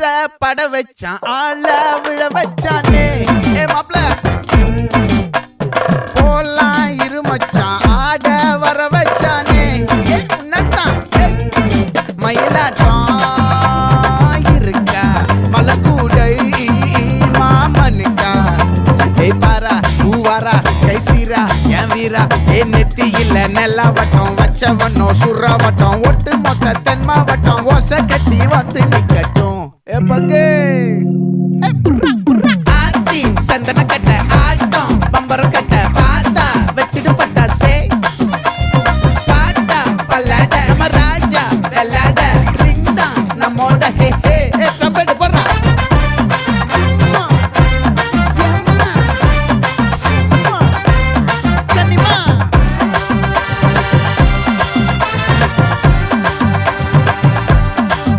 பட வச்சான் ஆள விழ வச்சானே ஏ மாப்ள போலாம் இருமச்சான் ஆட வர வச்சானே ஏ உன்னதான் மயிலாட்டம் இருக்கா மலக்கூடை மாமனுக்கா ஏ பாரா பூவாரா கைசீரா என் வீரா ஏ நெத்தி இல்ல நெல்லா வட்டம் வச்சவனோ சுறா வட்டம் ஒட்டு மொத்த தென் மாவட்டம் ஓசை கட்டி வந்து நிக்கட்டும் ஏ பங்கே